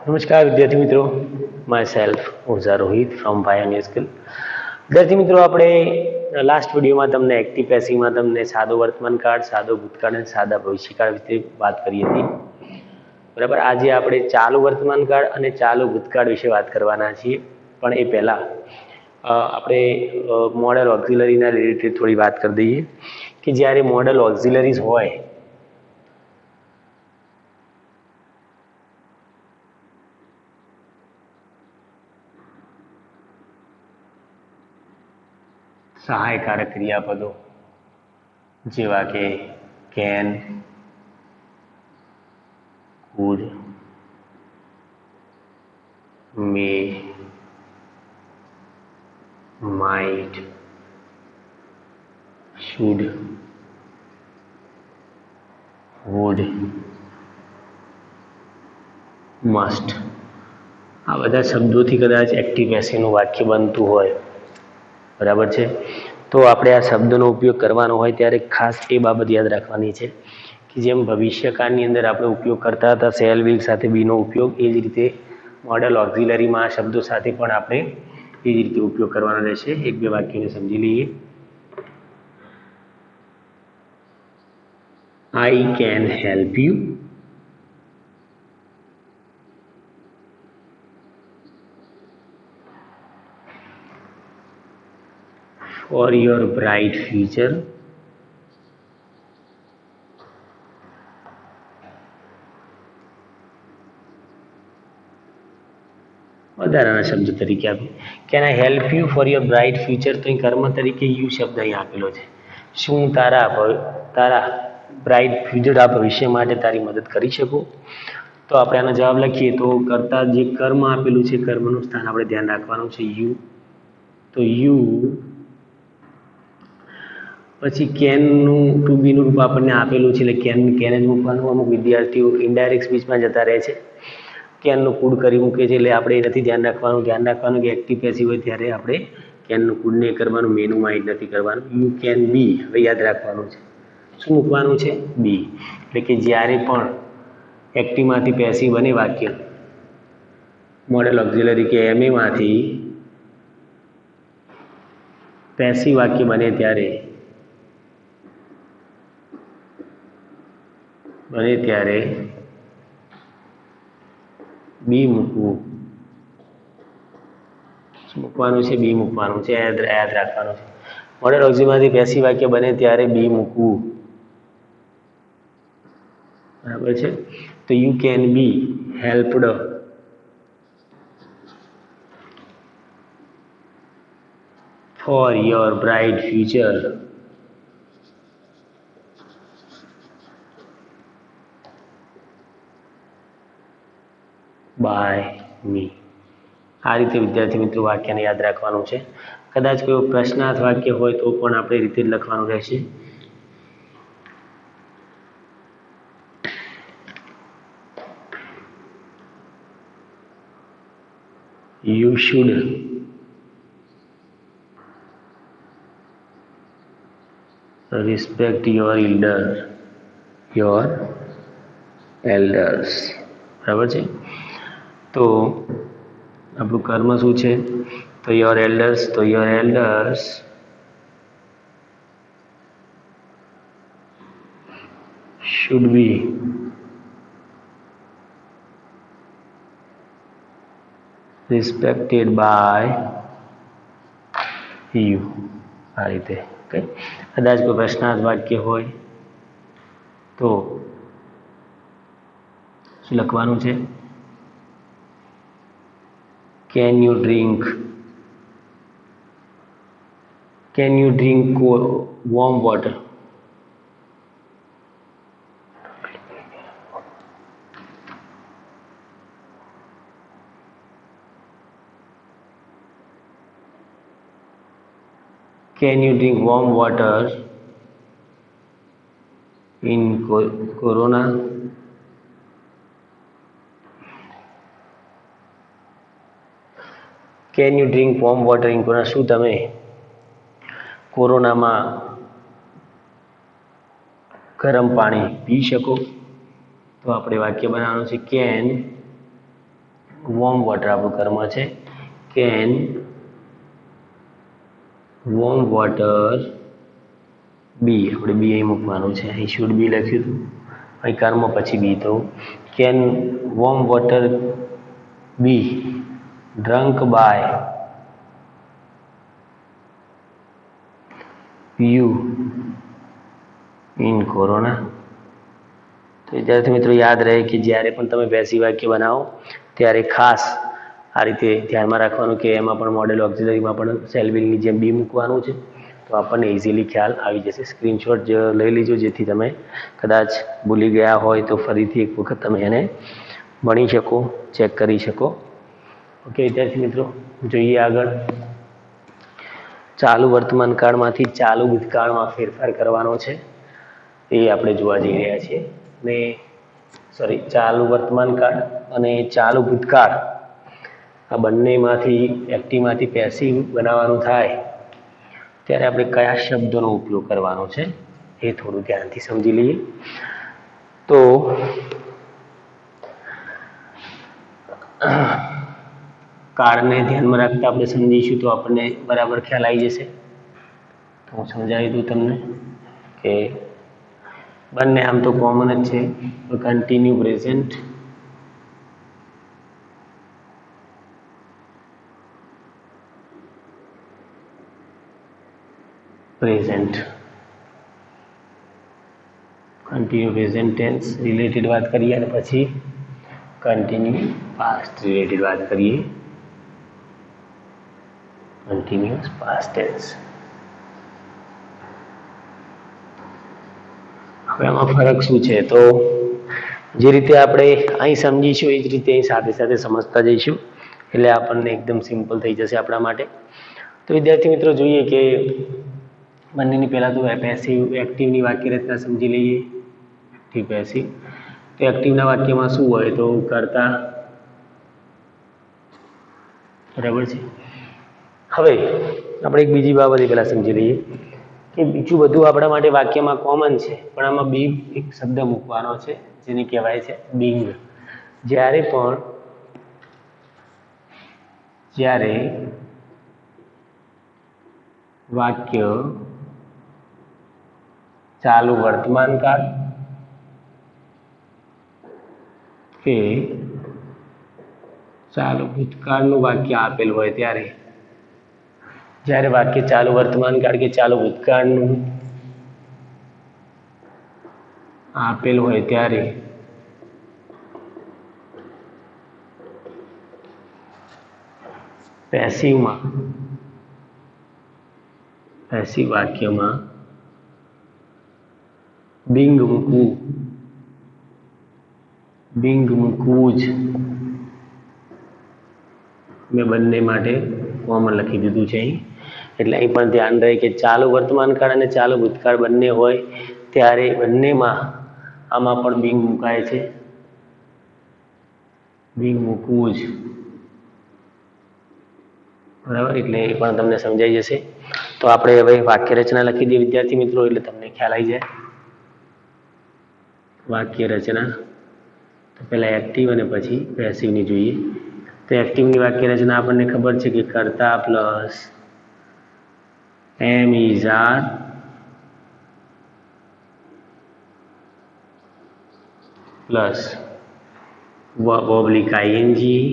નમસ્કાર વિદ્યાર્થી મિત્રો, માય સેલ્ફ ઉર્જા રોહિત ફ્રોમ પાયોનિયર સ્કિલ. વિદ્યાર્થી મિત્રો, આપણે લાસ્ટ વિડીયોમાં તમને એક્ટિવ પેસિવમાં તમને સાદો વર્તમાન કાળ, સાદો ભૂતકાળ અને સાદા ભવિષ્યકાળ વિશે વાત કરી હતી. બરાબર. આજે આપણે ચાલુ વર્તમાન કાળ અને ચાલુ ભૂતકાળ વિશે વાત કરવાના છીએ. પણ એ પહેલાં આપણે મોડલ ઓક્ઝિલરીના રિલેટેડ થોડી વાત કરી દઈએ કે જ્યારે મોડલ ઓક્ઝિલરીઝ હોય સહાયકારક ક્રિયાપદો જેવા કે can, could, may, might, should, would, must, આ બધા શબ્દોથી કદાચ એક્ટિવ પેસિવનું વાક્ય બનતું હોય, બરાબર છે. તો આપણે આ શબ્દનો ઉપયોગ કરવાનો હોય ત્યારે ખાસ એ બાબત યાદ રાખવાની છે કે જેમ ભવિષ્યકાળની અંદર આપણે ઉપયોગ કરતા હતા શેલ વિલ સાથે બીનો ઉપયોગ, એ જ રીતે મોડલ ઓક્ઝિલરીમાં આ શબ્દો સાથે પણ આપણે એ જ રીતે ઉપયોગ કરવાનો રહેશે. એક બે વાક્યોને સમજી લઈએ. I can help you. For your bright future. વધારાના શબ્દ તરીકે આપે can I help you for your bright future. તો અહીં કર્મ તરીકે યુ શબ્દ અહીં આપેલો છે. શું તારા બ્રાઇટ ફ્યુચર, આ ભવિષ્ય માટે તારી મદદ કરી શકું? તો આપણે આનો જવાબ લખીએ તો કરતા જે કર્મ આપેલું છે, કર્મનું સ્થાન આપણે ધ્યાન રાખવાનું છે યુ. તો યુ પછી કેનનું ટુ બીનું રૂપ આપણને આપેલું છે એટલે કેન જ મૂકવાનું. અમુક વિદ્યાર્થીઓ ઇનડાયરેક્ટ સ્પીચમાં જતા રહે છે, કેનનું કુડ કરી મૂકે છે, એટલે આપણે એ નથી ધ્યાન રાખવાનું કે એક્ટિવ પેસિવ હોય ત્યારે આપણે કેનનું કુડ નહીં કરવાનું, મેનું માઇન્ડ નથી કરવાનું. યુ કેન બી હવે યાદ રાખવાનું છે. શું મૂકવાનું છે? બી. એટલે કે જ્યારે પણ એક્ટિવમાંથી પેસિવ બને વાક્ય, મોડેલ ઓક્ઝિલરી કે એમએમાંથી પેસિવ વાક્ય બને ત્યારે બી મૂકવું. મૂકવાનું છે બી મૂકવાનું છે, યાદ રાખવાનું છે. મોડેલ ઓક્ઝિલરીમાંથી પેસિવ વાક્ય બને ત્યારે બી મૂકવું, બરાબર છે. તો you can be helped for your bright future by me. આ રીતે વિદ્યાર્થી મિત્રો વાક્યને યાદ રાખવાનું છે. કદાચ કોઈ પ્રશ્નાર્થ વાક્ય હોય તો પણ આપણે રીતે જ લખવાનું રહેશે. You should respect your elders. બરાબર છે. તો આપણું કર્મ શું છે? તો your elders should be respected by you. આ રીતે. ઓકે. કદાચ કોઈ પ્રશ્નાર્થ વાક્ય હોય તો શું લખવાનું છે? Can you drink warm water? Can you drink warm water in Corona? Can you drink warm water in Corona? શું તમે કોરોનામાં ગરમ પાણી પી શકો? તો આપણે વાક્ય બનાવવાનું છે કેન વોર્મ વોટર, આપણું કર્મ છે કેન વોર્મ વોટર બી, આપણે બી અહીં મૂકવાનું છે, અહીં શુડ બી લખ્યું હતું, અહીં કર્મ પછી બી, તો can warm water be drunk by you in corona. તો વિદ્યાર્થી મિત્રો યાદ રહે કે જ્યારે પણ તમે પેસિવ વાક્ય બનાવો ત્યારે ખાસ આ રીતે ધ્યાનમાં રાખવાનું કે એમાં પણ મોડેલ ઓક્સિલરીમાં પણ શેલ વિલની જેમ બી મૂકવાનું છે, તો આપણને ઇઝીલી ખ્યાલ આવી જશે. સ્ક્રીનશોટ લઈ લીજો જેથી તમે કદાચ ભૂલી ગયા હોય તો ફરીથી એક વખત તમે એને ભણી શકો, ચેક કરી શકો. ઓકે વિદ્યાર્થી મિત્રો, જોઈએ આગળ. ચાલુ વર્તમાન કાળમાંથી ચાલુ ભૂતકાળમાં ફેરફાર કરવાનો છે એ આપણે જોવા જઈ રહ્યા છીએ. ને ચાલુ વર્તમાન કાળ અને ચાલુ ભૂતકાળ આ બંનેમાંથી એક્ટિવમાંથી પેસિવ બનાવવાનું થાય ત્યારે આપણે કયા શબ્દોનો ઉપયોગ કરવાનો છે એ થોડું ધ્યાનથી સમજી લઈએ. તો કાળને ધ્યાનમાં રાખતા આપણે સમજીશું તો આપણને બરાબર ખ્યાલ આવી જશે. તો હું સમજાવી દઉં તમને કે બંને આમ તો કોમન જ છે, continue present continue present tense related વાત કરીએ અને પછી કન્ટિન્યુ પાસ્ટ રિલેટેડ વાત કરીએ, કન્ટિન્યુઅસ પાસ્ટ ટેન્સ. હવે આમાં ફરક શું છે? તો જે રીતે આપણે અહીં સમજીશું એ જ રીતે અહીં સાથે સાથે સમજતા જઈશું એટલે આપણને એકદમ સિમ્પલ થઈ જશે આપણા માટે. તો વિદ્યાર્થી મિત્રો જોઈએ કે બંનેની પહેલાં તો પેસિવ એક્ટિવની વાક્ય રચના સમજી લઈએ. Active passive. તો એક્ટિવના વાક્યમાં શું હોય? તો કર્તા, બરાબર છે. હવે આપણે એક બીજી બાબત પહેલાં સમજી લઈએ કે બીજું બધું આપણા માટે વાક્યમાં કોમન છે પણ આમાં બી એક શબ્દ મૂકવાનો છે જેને કહેવાય છે બિંગ. જ્યારે વાક્ય ચાલુ વર્તમાન કાળ કે ચાલુ ભૂતકાળનું વાક્ય આપેલ હોય ત્યારે, જ્યારે વાક્ય ચાલુ વર્તમાન કાળ કે ચાલુ ભૂતકાળનું આપેલ હોય ત્યારે પેસિવ વાક્યમાં બિંગ મૂકવું જ મેં બંને માટે કોમન લખી દીધું છે અહીં. એટલે અહીં પણ ધ્યાન રહે કે ચાલુ વર્તમાન કાળ અને ચાલુ ભૂતકાળ બંને હોય ત્યારે બંનેમાં આમાં પણ બિંગ મુકાય છે, બિંગ મૂકવું જ, બરાબર. એટલે એ પણ તમને સમજાઈ જશે. તો આપણે હવે વાક્ય રચના લખી દઈએ વિદ્યાર્થી મિત્રો એટલે તમને ખ્યાલ આવી જાય. વાક્ય રચના તો પહેલાં એક્ટિવ અને પછી પેસિવની જોઈએ. તો એક્ટિવની વાક્ય રચના આપણને ખબર છે કે કર્તા plus am is are plus oblique ING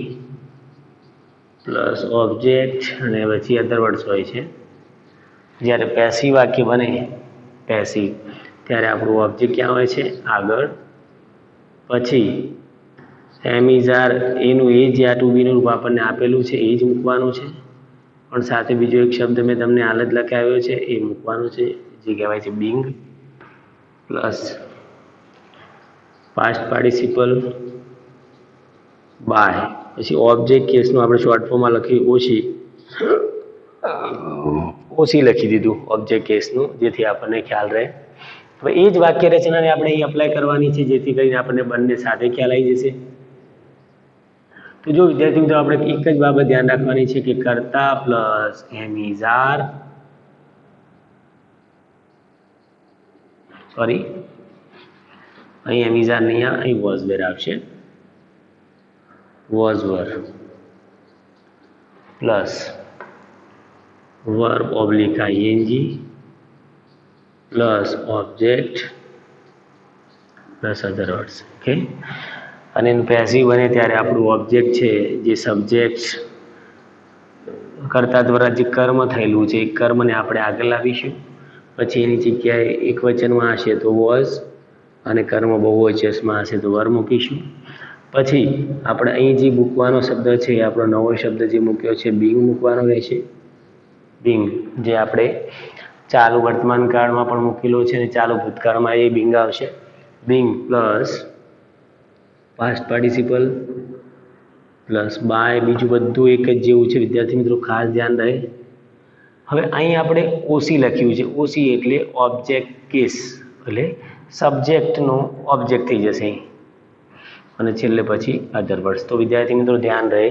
plus object અને પછી અધર વર્ડ્સ હોય છે. જ્યારે પેસિવ વાક્ય બને પેસિવ ત્યારે આપણું ઓબ્જેક્ટ ક્યાં હોય છે? આગળ. પછી એમ ઇઝ આર એનું એ જ આ ટુ બીનું રૂપ આપણને આપેલું છે એ જ મૂકવાનું છે, પણ સાથે બીજો એક શબ્દ મેં તમને હાલ જ લખાવ્યો છે એ મૂકવાનું છે જે કહેવાય છે being, plus past participle by, પછી ઓબ્જેક્ટ કેસનું આપણે શોર્ટ ફોર્મમાં લખ્યું ઓછી લખી દીધું ઓબ્જેક્ટ કેસનું જેથી આપણને ખ્યાલ રહે. હવે એ જ વાક્ય રચનાને આપણે અહીં એપ્લાય કરવાની છે જેથી કરીને આપણને બંને સાથે ખ્યાલ આવી જશે. તો જો વિદ્યાર્થી મિત્રો આપણે એક જ બાબત ધ્યાન રાખવાની છે કે કર્તા પ્લસ એમ ઇઝ આર અહીં એમ ઇઝ આર નહીં, અહીં વોઝ વેર આવશે. Was var plus verb oblique ING plus object plus other words. Okay, અને એનું પેસિવ બને ત્યારે આપણું ઓબ્જેક્ટ છે જે સબ્જેક્ટ કર્તા દ્વારા જે કર્મ થયેલું છે એ કર્મને આપણે આગળ લાવીશું. પછી એની જગ્યાએ એક વચનમાં હશે તો વોઝ અને કર્મ બહુવચનમાં હશે તો વર મૂકીશું. પછી આપણે અહીં જે મૂકવાનો શબ્દ છે એ આપણો નવો શબ્દ જે મૂક્યો છે બિંગ મૂકવાનો રહેશે. બિંગ જે આપણે ચાલુ વર્તમાન કાળમાં પણ મૂકેલો છે અને ચાલુ ભૂતકાળમાં એ બિંગ આવશે. Being plus past participle plus by, બીજું બધું એક જ જેવું છે વિદ્યાર્થી મિત્રો, ખાસ ધ્યાન રહે. હવે અહીં આપણે ઓસી લખ્યું છે. ઓસી એટલે ઓબ્જેક્ટ કેસ, એટલે સબ્જેક્ટનો ઓબ્જેક્ટ થઈ જશે અહીં, અને છેલ્લે પછી અધર વર્ડ્સ. તો વિદ્યાર્થી મિત્રો ધ્યાન રહે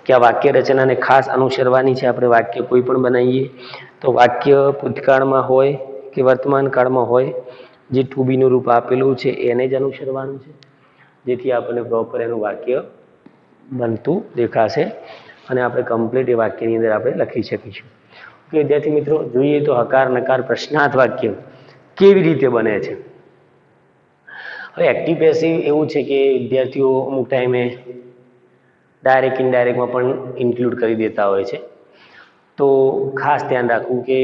કે આ વાક્ય રચનાને ખાસ અનુસરવાની છે. આપણે વાક્ય કોઈ પણ બનાવીએ તો વાક્ય ભૂતકાળમાં હોય કે વર્તમાન કાળમાં હોય, જે ટુ બીનું રૂપ આપેલું છે એને જ અનુસરવાનું છે, જેથી આપણને પ્રોપર એનું વાક્ય બનતું દેખાશે અને આપણે કમ્પ્લીટ એ વાક્યની અંદર આપણે લખી શકીશું. ઓકે વિદ્યાર્થી મિત્રો, જોઈએ તો હકાર નકાર પ્રશ્નાર્થ વાક્ય કેવી રીતે બને છે. હવે એક્ટિવ પેસિવ એવું છે કે વિદ્યાર્થીઓ અમુક ટાઈમે ડાયરેક્ટ ઇનડાયરેક્ટમાં પણ ઇન્ક્લુડ કરી દેતા હોય છે. તો ખાસ ધ્યાન રાખવું કે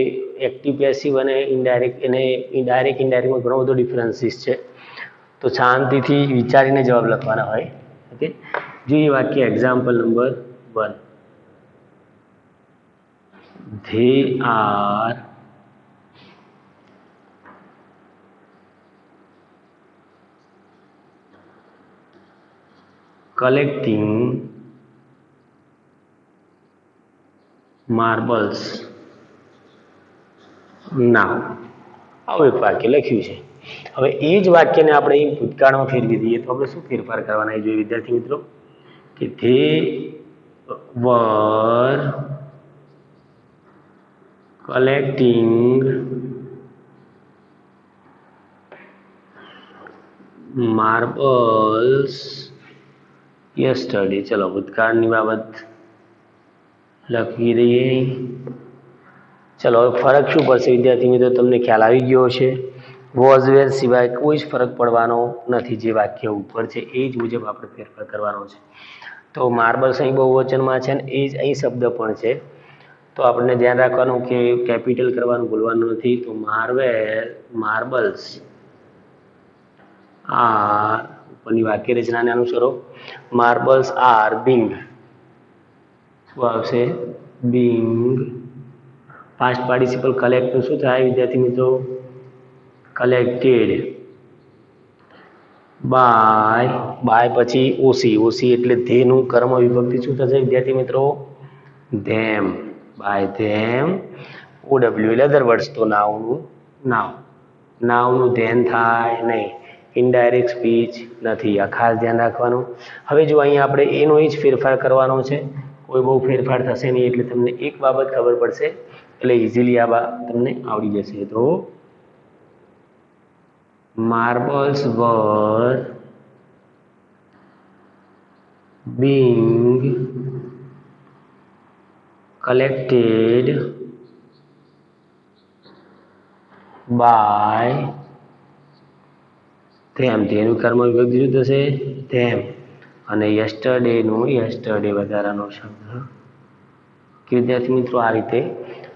એક્ટિવ પેસિવ અને ઇનડાયરેક્ટ, એને ડાયરેક્ટ ઇનડાયરેક્ટમાં ઘણો બધો ડિફરન્સીસ છે. તો શાંતિથી વિચારીને જવાબ લખવાના હોય. ઓકે, જોઈએ વાક્ય example number 1. They are collecting marbles now. આવું એક વાક્ય લખ્યું છે. હવે એ જ વાક્યને આપણે ભૂતકાળમાં ફેરવી દઈએ તો આપણે શું ફેરફાર કરવાના એ જોઈએ વિદ્યાર્થી મિત્રો, કે they were collecting marbles yesterday. ચલો ભૂતકાળની બાબત લખી દઈએ. ચલો હવે ફરક શું પડશે વિદ્યાર્થી મિત્રો, તમને ખ્યાલ આવી ગયો હશે. વોઝ વેર સિવાય કોઈ જ ફરક પડવાનો નથી. જે વાક્ય ઉપર છે એ જ મુજબ આપણે ફેરફાર કરવાનો છે. તો માર્બલ્સ અહીં બહુવચનમાં છે ને એ જ અહીં શબ્દ પણ છે. તો આપણને ધ્યાન રાખવાનું કે કેપિટલ કરવાનું ભૂલવાનું નથી. તો માર્બલ્સ આર, ઉપરની વાક્ય રચનાને અનુસરો. માર્બલ્સ આર બિંગ, શું આવશે? બિંગ. પાસ્ટ પાર્ટિસિપલ કલેક્ટનું શું થાય વિદ્યાર્થી મિત્રો? કલેક્ટેડ. બાય પછી ઓસી. ઓસી એટલે ધેનું કર્મ વિભક્તિ શું થશે વિદ્યાર્થી મિત્રો? ધેમ. By them. ઓડબ્લ્યુ એટલે અધર વર્ડ્સ. તો નાઉનું નાઉનું ધેન થાય નહીં. ઇનડાયરેક્ટ સ્પીચ નથી. આ ખાસ ધ્યાન રાખવાનું. હવે જો અહીં આપણે એનો જ ફેરફાર કરવાનો છે, કોઈ બહુ ફેરફાર થશે નહીં. એટલે તમને એક બાબત ખબર પડશે, એટલે ઇઝીલી આ તમને આવડી જશે. તો marbles were being collected by them. તેનું કર્મ વિભક્તિ શું થશે? them. અને યસ્ટરડે વધારાનો શબ્દ. કે વિદ્યાર્થી મિત્રો આ રીતે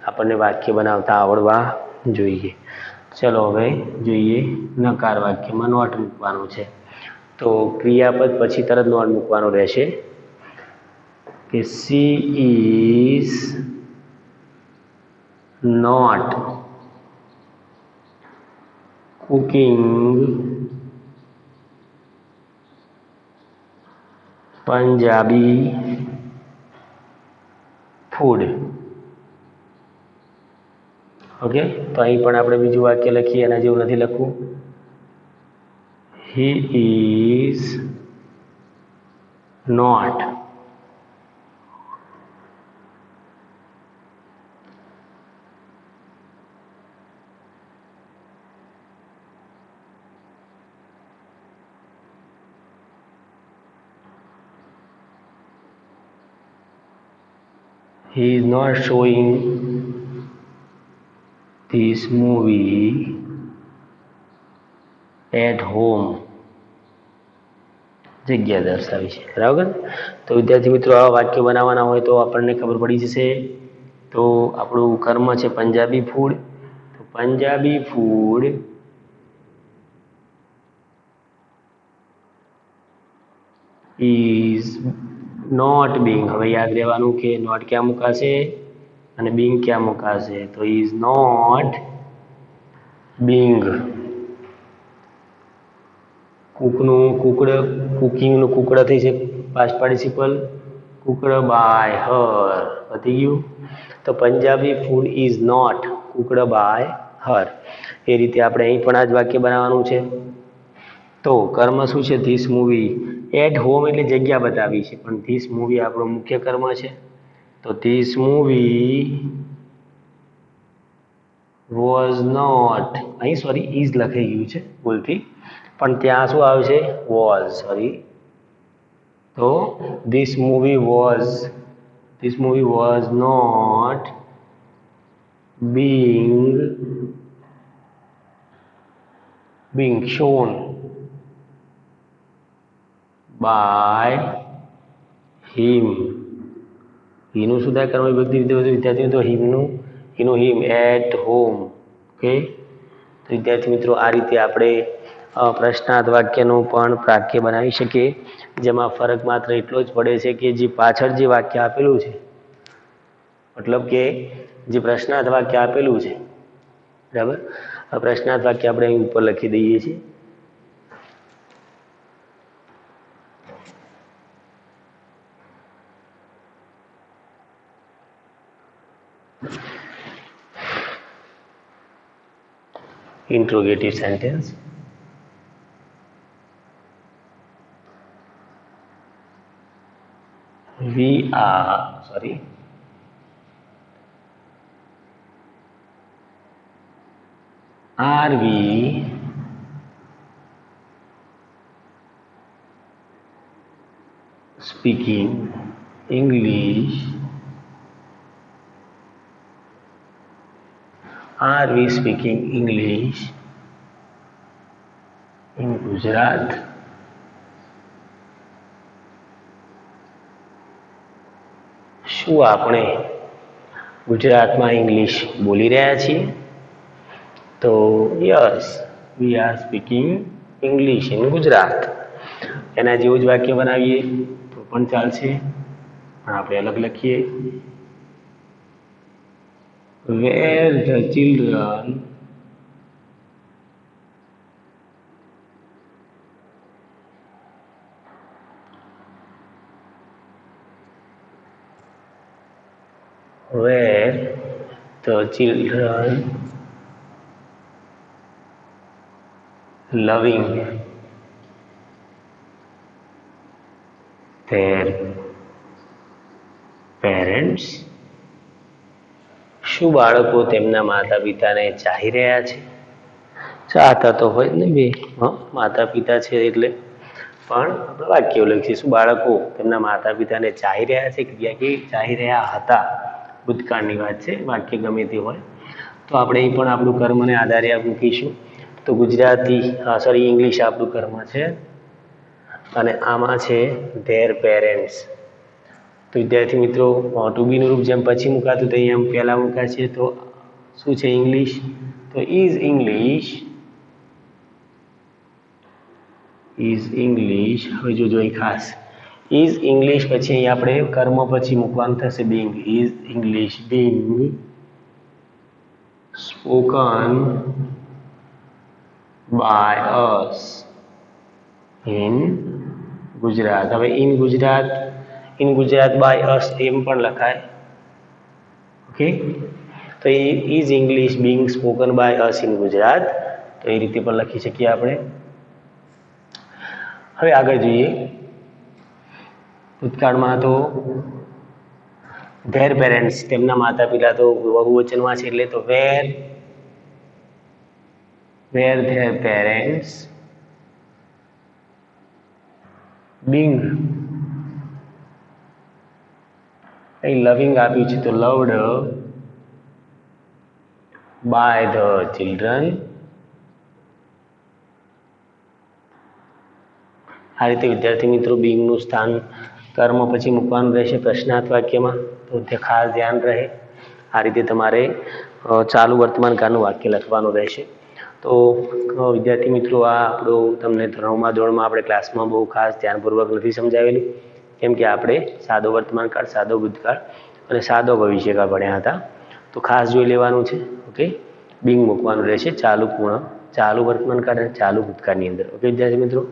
આપણને વાક્ય બનાવતા આવડવા જોઈએ. ચલો હવે જોઈએ નકાર વાક્યમાં નોટ મૂકવાનું છે. તો ક્રિયાપદ પછી તરત નોટ મૂકવાનો રહેશે કે she is not cooking Punjabi food. Okay, તો અહીં પણ આપણે બીજું વાક્ય લખીએ, એના જેવું નથી લખવું. He is not he is not showing this movie at home. જગ્યા દર્શાવી છે, બરાબર. તો વિદ્યાર્થી મિત્રો આ વાક્ય બનાવવાના હોય તો આપણને ખબર પડી જશે. તો આપણું કર્મ છે પંજાબી ફૂડ. તો Punjabi food is not being. હવે યાદ રહેવાનું કે નોટ ક્યાં મુકાશે અને બિંગ ક્યાં મુકાશે. તો ઇઝ નોટ બિંગ. કુકિંગનું કુકડ થઈ છે past participle. Cooked by her. પતી ગયું. તો Punjabi food is not cooked by her. એ રીતે આપણે અહીં પણ આ જ વાક્ય બનાવવાનું છે. તો કર્મ શું છે? This movie. એટ હોમ એટલે જગ્યા બતાવી છે, પણ ધીસ મૂવી આપણો મુખ્ય કર્મ છે. તો ધીસ મૂવી વોઝ નોટ, અહીં સોરી ઇઝ લખાઈ ગયું છે ભૂલથી, પણ ત્યાં શું આવે છે? વોઝ. સોરી. તો this movie was not being shown by him. એનું શું થાય? કર્મ વિભક્તિ વિદ્યાર્થી મિત્રો હિમ એટ હોમ. ઓકે. તો વિદ્યાર્થી મિત્રો આ રીતે આપણે પ્રશ્નાર્થ વાક્યનું પણ વાક્ય બનાવી શકીએ, જેમાં ફરક માત્ર એટલો જ પડે છે કે જે પાછળ જે વાક્ય આપેલું છે, મતલબ કે જે પ્રશ્નાર્થ વાક્ય આપેલું છે, બરાબર, આ પ્રશ્નાર્થ વાક્ય આપણે અહીં ઉપર લખી દઈએ છીએ. Interrogative sentence. Are we speaking English? Are we speaking English in Gujarat? શું આપણે ગુજરાતમાં ઇંગ્લિશ બોલી રહ્યા છીએ? તો yes, we are speaking English in Gujarat. એના જેવું જ વાક્ય બનાવીએ તો પણ ચાલશે, પણ આપણે અલગ લખીએ. Where the children loving their parents. શું બાળકો તેમના માતા પિતાને ચાહી રહ્યા છે? ચાહતા તો હોય ને બે, માતા પિતા છે એટલે, પણ આપણે વાક્ય લખીએ. શું બાળકો તેમના માતા પિતાને ચાહી રહ્યા છે? ક્રિયા કે ચાહી રહ્યા હતા, ભૂતકાળની વાત છે, વાક્ય ગમે તે હોય. તો આપણે અહીં પણ આપણું કર્મને આધારે મૂકીશું. તો ઇંગ્લિશ આપણું કર્મ છે અને આમાં છે ધેર પેરેન્ટ્સ. તો વિદ્યાર્થી મિત્રો ટુ બીનું રૂપ જેમ પછી મુકાતું તો એમ પહેલાં મુકાશે. તો શું છે? ઇંગ્લિશ. તો ઇઝ ઇંગ્લિશ. હવે જોજો અહીં ખાસ ઇઝ ઇંગ્લિશ પછી અહીં આપણે કર્મ પછી મૂકવાનું થશે being. Is English being spoken by us in Gujarat. હવે ઇન ગુજરાત બાય અસ એમ પણ લખાય. ઓકે. તો is English being spoken by us in Gujarat. તો એ રીતે પણ લખી શકીએ આપણે. હવે આગળ જોઈએ. ભૂતકાળમાં તો ધેર પેરેન્ટ્સ તેમના માતા પિતા તો બહુવચનમાં છે એટલે તો વેર ધેર પેરેન્ટ્સ being અહીં લવિંગ આપ્યું છે તો લવડ બાય ધ ચિલ્ડ્રન. આ રીતે વિદ્યાર્થી મિત્રો બિંગનું સ્થાન કર્મ પછી મૂકવાનું રહેશે પ્રશ્નાર્થ વાક્યમાં, તો તે ખાસ ધ્યાન રહે. આ રીતે તમારે ચાલુ વર્તમાન કાળનું વાક્ય લખવાનું રહેશે. તો વિદ્યાર્થી મિત્રો આ આપણું તમને 9મા ધોરણમાં આપણે ક્લાસમાં બહુ ખાસ ધ્યાનપૂર્વક નથી સમજાવેલું, કેમ કે આપણે સાદો વર્તમાન કાળ, સાદો ભૂતકાળ અને સાદો ભવિષ્યકાળ ભણ્યા હતા. તો ખાસ જોઈ લેવાનું છે. ઓકે, બિંગ મૂકવાનું રહેશે ચાલુ વર્તમાન કાળ અને ચાલુ ભૂતકાળની અંદર. ઓકે વિદ્યાર્થી મિત્રો,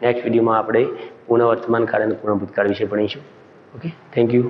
નેક્સ્ટ વિડીયોમાં આપણે પૂર્ણ વર્તમાન કાળ અને પૂર્ણ ભૂતકાળ વિશે ભણીશું. Okay, thank you.